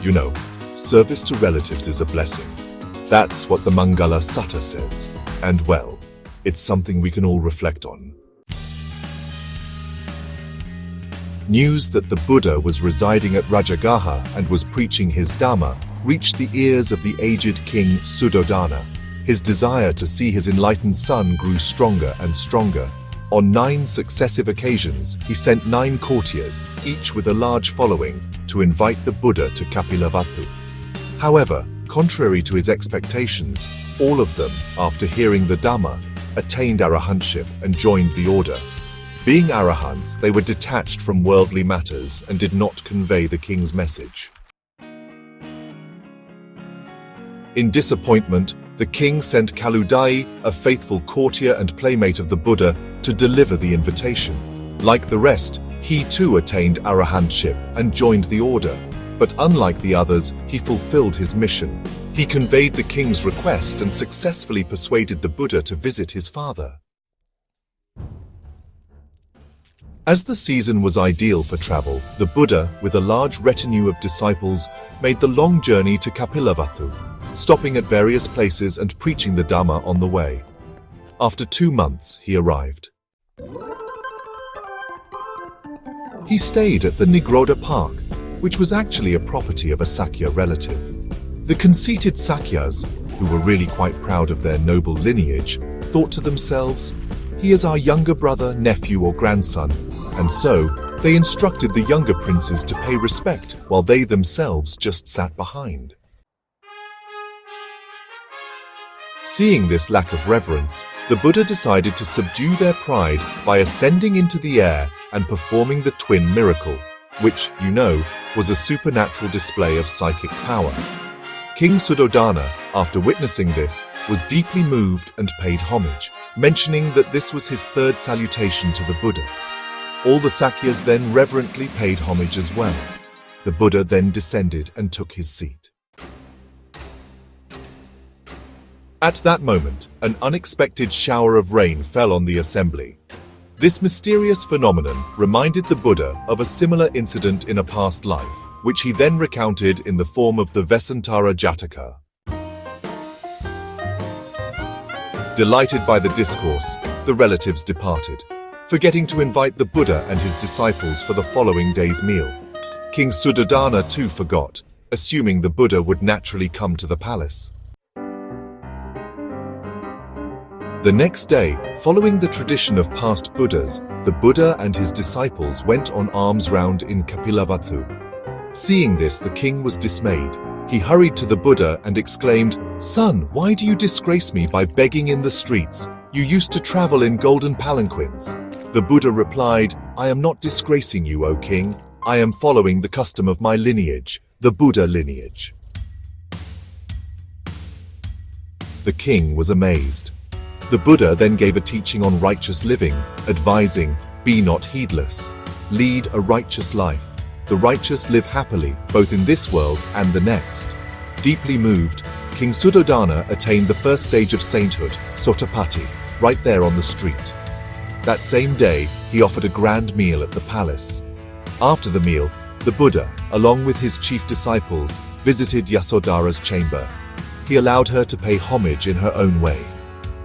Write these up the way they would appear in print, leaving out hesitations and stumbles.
You know, service to relatives is a blessing. That's what the Mangala Sutta says. And well, it's something we can all reflect on. News that the Buddha was residing at Rajagaha and was preaching his Dhamma reached the ears of the aged king Suddhodana. His desire to see his enlightened son grew stronger and stronger. On 9 successive occasions, he sent 9 courtiers, each with a large following, to invite the Buddha to Kapilavatthu. However, contrary to his expectations, all of them, after hearing the Dhamma, attained arahantship and joined the order. Being arahants, they were detached from worldly matters and did not convey the king's message. In disappointment, the king sent Kaludai, a faithful courtier and playmate of the Buddha, to deliver the invitation. Like the rest, he too attained arahantship and joined the order. But unlike the others, he fulfilled his mission. He conveyed the king's request and successfully persuaded the Buddha to visit his father. As the season was ideal for travel, the Buddha, with a large retinue of disciples, made the long journey to Kapilavatthu, stopping at various places and preaching the Dhamma on the way. After 2 months, he arrived. He stayed at the Nigrodha Park, which was actually a property of a Sakya relative. The conceited Sakyas, who were really quite proud of their noble lineage, thought to themselves, "He is our younger brother, nephew or grandson," and so they instructed the younger princes to pay respect while they themselves just sat behind. Seeing this lack of reverence, the Buddha decided to subdue their pride by ascending into the air and performing the twin miracle, which, you know, was a supernatural display of psychic power. King Suddhodana, after witnessing this, was deeply moved and paid homage, mentioning that this was his 3rd salutation to the Buddha. All the Sakyas then reverently paid homage as well. The Buddha then descended and took his seat. At that moment, an unexpected shower of rain fell on the assembly. This mysterious phenomenon reminded the Buddha of a similar incident in a past life, which he then recounted in the form of the Vesantara Jataka. Delighted by the discourse, the relatives departed, forgetting to invite the Buddha and his disciples for the following day's meal. King Suddhodana too forgot, assuming the Buddha would naturally come to the palace. The next day, following the tradition of past Buddhas, the Buddha and his disciples went on alms round in Kapilavatthu. Seeing this, the king was dismayed. He hurried to the Buddha and exclaimed, "Son, why do you disgrace me by begging in the streets? You used to travel in golden palanquins." The Buddha replied, "I am not disgracing you, O king. I am following the custom of my lineage, the Buddha lineage." The king was amazed. The Buddha then gave a teaching on righteous living, advising, "Be not heedless. Lead a righteous life. The righteous live happily, both in this world and the next." Deeply moved, King Suddhodana attained the 1st stage of sainthood, Sottapatti, right there on the street. That same day, he offered a grand meal at the palace. After the meal, the Buddha, along with his chief disciples, visited Yasodhara's chamber. He allowed her to pay homage in her own way.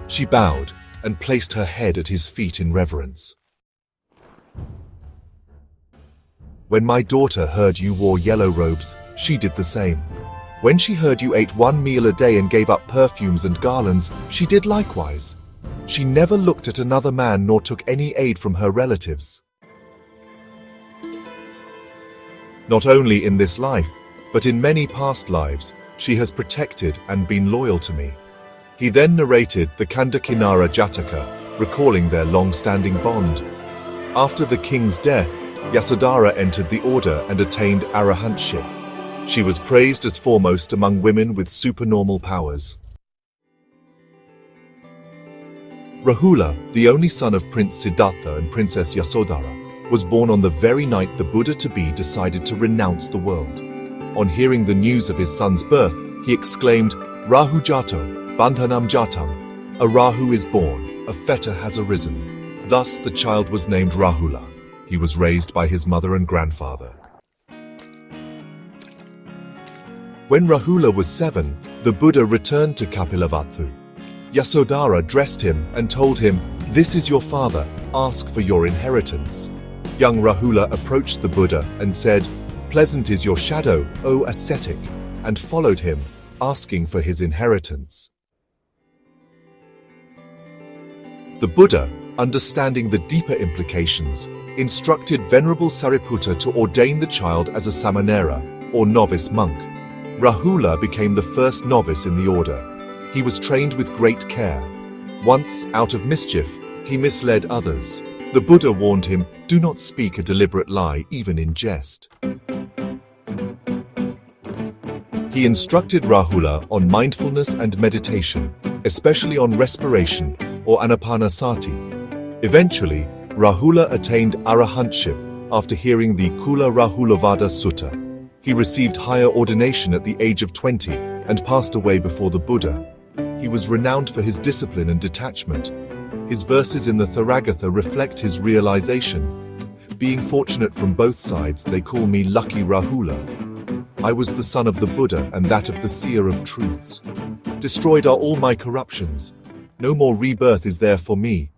She bowed and placed her head at his feet in reverence. "When my daughter heard you wore yellow robes, she did the same. When she heard you ate 1 meal a day and gave up perfumes and garlands, she did likewise. She never looked at another man nor took any aid from her relatives. Not only in this life, but in many past lives, she has protected and been loyal to me." He then narrated the Kandakinara Jataka, recalling their long-standing bond. After the king's death, Yasodhara entered the order and attained arahantship. She was praised as foremost among women with supernormal powers. Rahula, the only son of Prince Siddhartha and Princess Yasodhara, was born on the very night the Buddha-to-be decided to renounce the world. On hearing the news of his son's birth, he exclaimed, "Rahu Jato, Bandhanam Jatam." A Rahu is born, a fetter has arisen. Thus the child was named Rahula. He was raised by his mother and grandfather. When Rahula was 7, the Buddha returned to Kapilavatthu. Yasodhara dressed him and told him, "This is your father, ask for your inheritance." Young Rahula approached the Buddha and said, "Pleasant is your shadow, O ascetic," and followed him, asking for his inheritance. The Buddha, understanding the deeper implications, instructed Venerable Sariputta to ordain the child as a Samanera, or novice monk. Rahula became the first novice in the order. He was trained with great care. Once, out of mischief, he misled others. The Buddha warned him, "Do not speak a deliberate lie, even in jest." He instructed Rahula on mindfulness and meditation, especially on respiration, or anapanasati. Eventually, Rahula attained arahantship after hearing the Kula Rahulavada Sutta. He received higher ordination at the age of 20 and passed away before the Buddha. He was renowned for his discipline and detachment. His verses in the Theragatha reflect his realization. Being fortunate from both sides, they call me Lucky Rahula. I was the son of the Buddha and that of the seer of truths. Destroyed are all my corruptions. No more rebirth is there for me.